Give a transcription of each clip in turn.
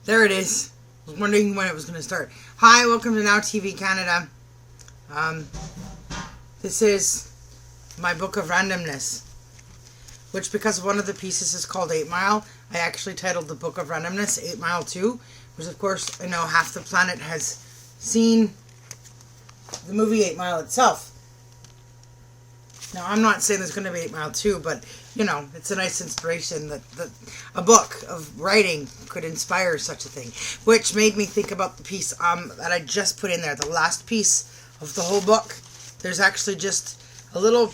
There it is. I was wondering when it was going to start. Hi, welcome to Now TV Canada. This is my book of randomness, which, because one of the pieces is called 8 Mile, I actually titled the book of randomness 8 Mile 2, which of course I know half the planet has seen the movie 8 Mile itself. Now, I'm not saying there's going to be 8 Mile 2, but, you know, it's a nice inspiration that a book of writing could inspire such a thing. Which made me think about the piece that I just put in there, the last piece of the whole book. There's actually just a little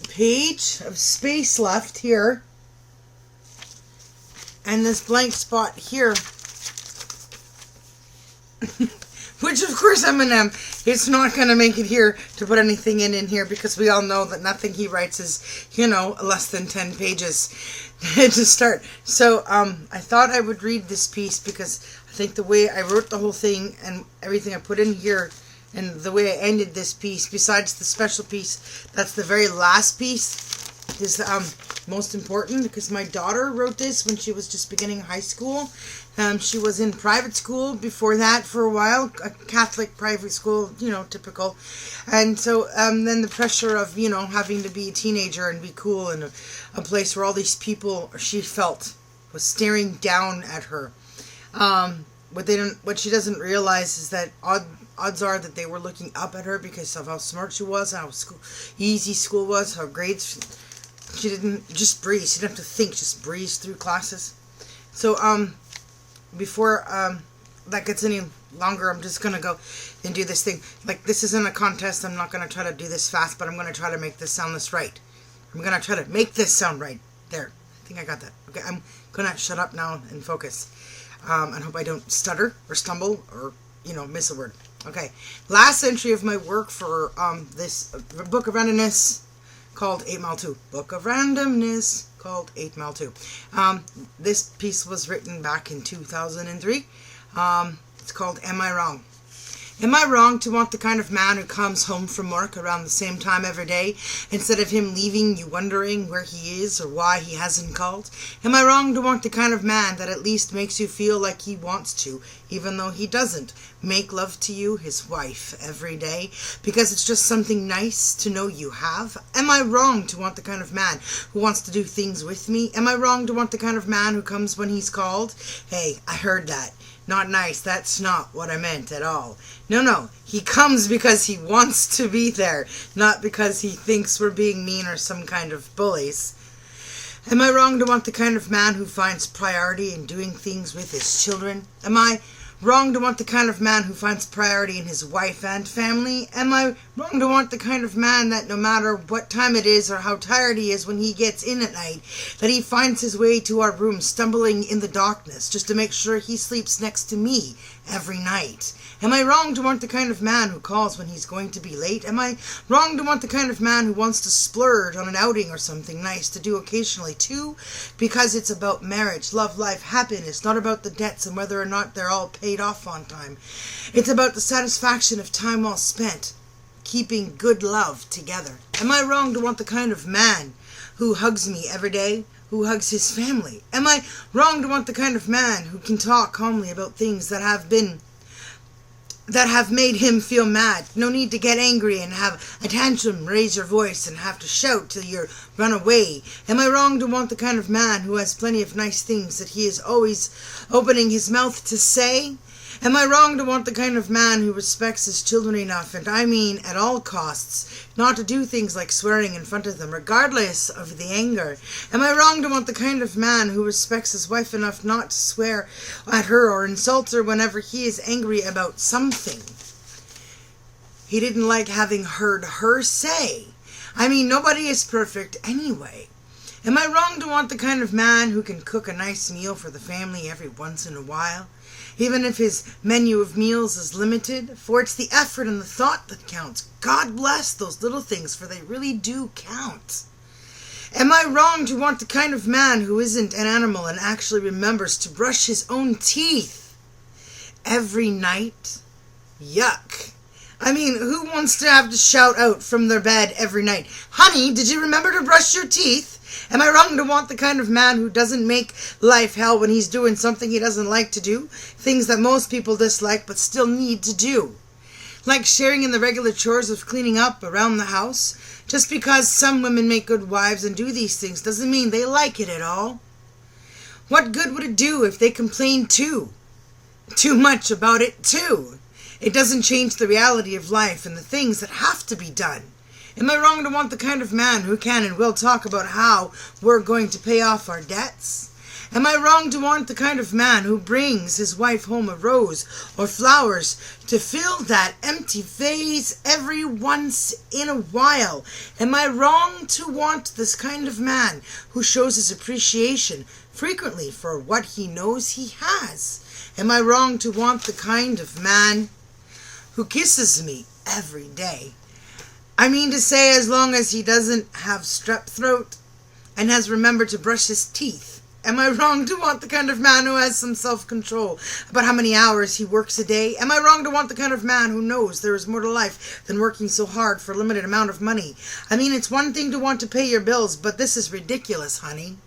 page of space left here. And this blank spot here. Which, of course, Eminem is not going to make it here to put anything in here, because we all know that nothing he writes is, you know, less than 10 pages to start. So, I thought I would read this piece because I think the way I wrote the whole thing and everything I put in here and the way I ended this piece, besides the special piece, that's the very last piece, is most important, because my daughter wrote this when she was just beginning high school. She was in private school before that for a while, a Catholic private school, you know, typical. And so then the pressure of, you know, having to be a teenager and be cool in a place where all these people, she felt, was staring down at her. What she doesn't realize is that odds are that they were looking up at her because of how smart she was, how easy school was, how grades. She didn't just breeze. She didn't have to think. Just breeze through classes. So, before that gets any longer, I'm just going to go and do this thing. Like, this isn't a contest. I'm not going to try to do this fast, but I'm going to try to make this sound right. I'm going to try to make this sound right. There. I think I got that. Okay, I'm going to shut up now and focus. And hope I don't stutter or stumble or, you know, miss a word. Okay. Last entry of my work for this book of randomness called 8 Mile 2. Book of Randomness called 8 Mile 2. This piece was written back in 2003. It's called Am I Wrong? Am I wrong to want the kind of man who comes home from work around the same time every day, instead of him leaving you wondering where he is or why he hasn't called? Am I wrong to want the kind of man that at least makes you feel like he wants to, even though he doesn't, make love to you, his wife, every day, because it's just something nice to know you have? Am I wrong to want the kind of man who wants to do things with me? Am I wrong to want the kind of man who comes when he's called? Hey, I heard that. Not nice. That's not what I meant at all. No. He comes because he wants to be there, not because he thinks we're being mean or some kind of bullies. Am I wrong to want the kind of man who finds priority in doing things with his children? Am I wrong to want the kind of man who finds priority in his wife and family? Am I wrong to want the kind of man that no matter what time it is or how tired he is when he gets in at night, that he finds his way to our room stumbling in the darkness just to make sure he sleeps next to me every night? Am I wrong to want the kind of man who calls when he's going to be late? Am I wrong to want the kind of man who wants to splurge on an outing or something nice to do occasionally too? Because it's about marriage, love, life, happiness, not about the debts and whether or not they're all paid off on time. It's about the satisfaction of time well spent, keeping good love together. Am I wrong to want the kind of man who hugs me every day, who hugs his family? Am I wrong to want the kind of man who can talk calmly about things that have made him feel mad? No need to get angry and have a tantrum, raise your voice, and have to shout till you run away. Am I wrong to want the kind of man who has plenty of nice things that he is always opening his mouth to say? Am I wrong to want the kind of man who respects his children enough, and I mean at all costs, not to do things like swearing in front of them, regardless of the anger? Am I wrong to want the kind of man who respects his wife enough not to swear at her or insult her whenever he is angry about something he didn't like having heard her say? I mean, nobody is perfect anyway. Am I wrong to want the kind of man who can cook a nice meal for the family every once in a while, even if his menu of meals is limited? For it's the effort and the thought that counts. God bless those little things, for they really do count. Am I wrong to want the kind of man who isn't an animal and actually remembers to brush his own teeth every night? Yuck. I mean, who wants to have to shout out from their bed every night, "Honey, did you remember to brush your teeth?" Am I wrong to want the kind of man who doesn't make life hell when he's doing something he doesn't like to do? Things that most people dislike but still need to do. Like sharing in the regular chores of cleaning up around the house. Just because some women make good wives and do these things doesn't mean they like it at all. What good would it do if they complained too much about it too? It doesn't change the reality of life and the things that have to be done. Am I wrong to want the kind of man who can and will talk about how we're going to pay off our debts? Am I wrong to want the kind of man who brings his wife home a rose or flowers to fill that empty vase every once in a while? Am I wrong to want this kind of man who shows his appreciation frequently for what he knows he has? Am I wrong to want the kind of man who kisses me every day? I mean to say, as long as he doesn't have strep throat and has remembered to brush his teeth. Am I wrong to want the kind of man who has some self-control about how many hours he works a day? Am I wrong to want the kind of man who knows there is more to life than working so hard for a limited amount of money? I mean, it's one thing to want to pay your bills, but this is ridiculous, honey.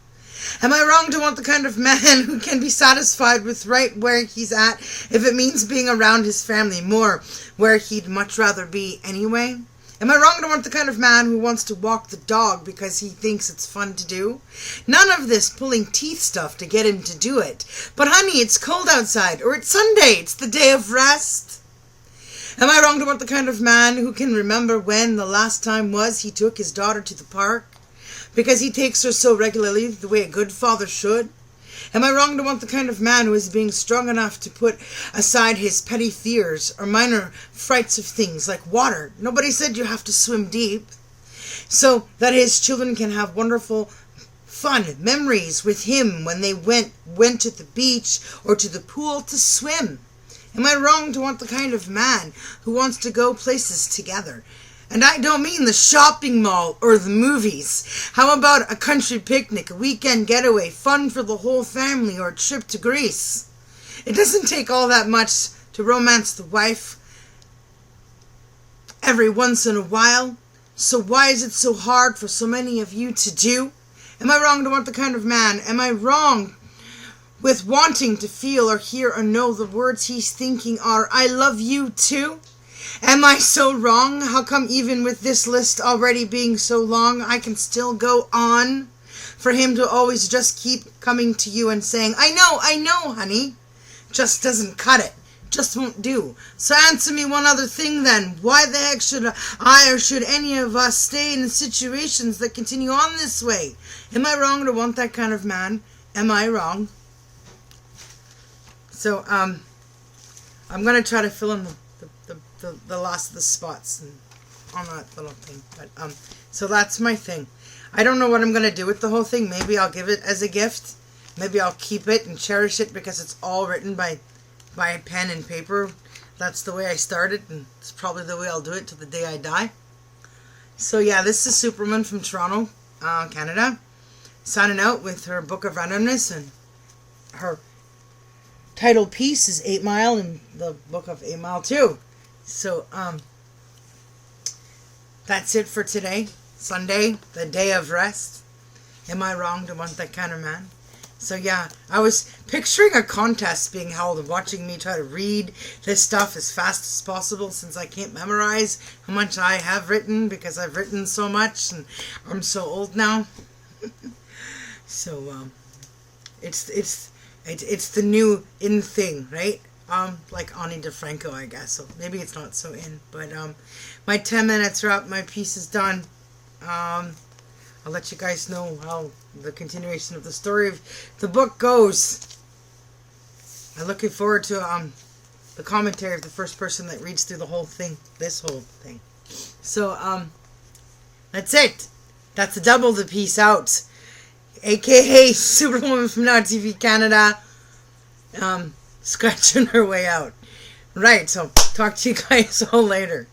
Am I wrong to want the kind of man who can be satisfied with right where he's at if it means being around his family more, where he'd much rather be anyway? Am I wrong to want the kind of man who wants to walk the dog because he thinks it's fun to do? None of this pulling teeth stuff to get him to do it. But honey, it's cold outside, or it's Sunday, it's the day of rest. Am I wrong to want the kind of man who can remember when the last time was he took his daughter to the park? Because he takes her so regularly, the way a good father should? Am I wrong to want the kind of man who is being strong enough to put aside his petty fears or minor frights of things like water? Nobody said you have to swim deep. So that his children can have wonderful, fun memories with him when they went to the beach or to the pool to swim. Am I wrong to want the kind of man who wants to go places together? And I don't mean the shopping mall or the movies. How about a country picnic, a weekend getaway, fun for the whole family, or a trip to Greece? It doesn't take all that much to romance the wife every once in a while. So why is it so hard for so many of you to do? Am I wrong to want the kind of man? Am I wrong with wanting to feel or hear or know the words he's thinking are, I love you too? Am I so wrong? How come even with this list already being so long, I can still go on? For him to always just keep coming to you and saying, I know, honey. Just doesn't cut it. Just won't do. So answer me one other thing then. Why the heck should I or should any of us stay in situations that continue on this way? Am I wrong to want that kind of man? Am I wrong? So, I'm going to try to fill in the last of the spots on that little thing. But so that's my thing. I don't know what I'm going to do with the whole thing. Maybe I'll give it as a gift. Maybe I'll keep it and cherish it because it's all written by pen and paper. That's the way I started, and it's probably the way I'll do it till the day I die. So yeah, this is Superwoman from Toronto, Canada, signing out with her book of randomness, and her title piece is 8 Mile in the book of 8 Mile too. So, that's it for today. Sunday, the day of rest. Am I wrong to want that kind of man? So yeah, I was picturing a contest being held and watching me try to read this stuff as fast as possible since I can't memorize how much I have written because I've written so much and I'm so old now. So, it's the new in thing, right? Like Ani DeFranco, I guess. So maybe it's not so in. But my 10 minutes are up. My piece is done. I'll let you guys know how the continuation of the story of the book goes. I'm looking forward to the commentary of the first person that reads through the whole thing. This whole thing. So, that's it. That's a double the piece out. AKA Superwoman from NowTV Canada. Scratching her way out. Right, so talk to you guys all later.